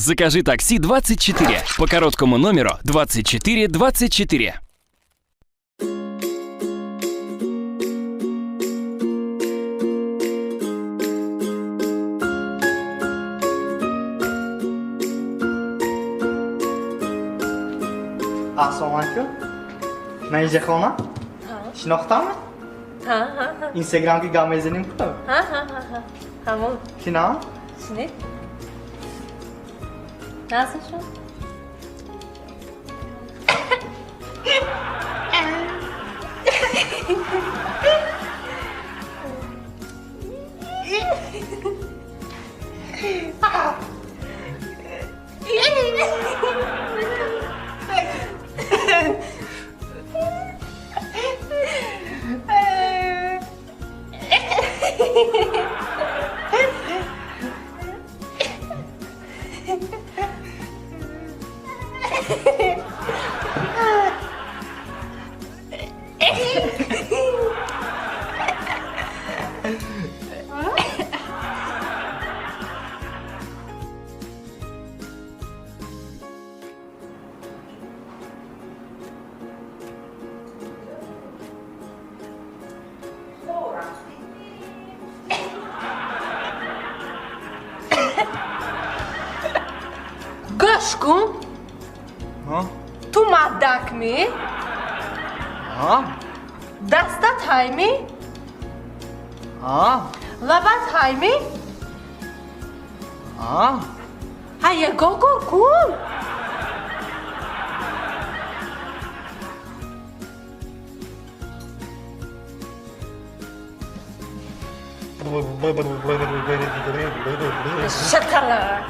Закажи такси 24 по короткому номеру 2424. Assalomu alaykum. Men Jahona. Shinoqtami? Ha. Instagramga gamezining ku. Ha. Tamam. Kina? Şimdi. Nasıl şu? Gorzku, Ha? tu maddak mi? Ha? Dastat haymi? Ha? Labat haymi? Ha? Hayır gogorkum. Şakalar.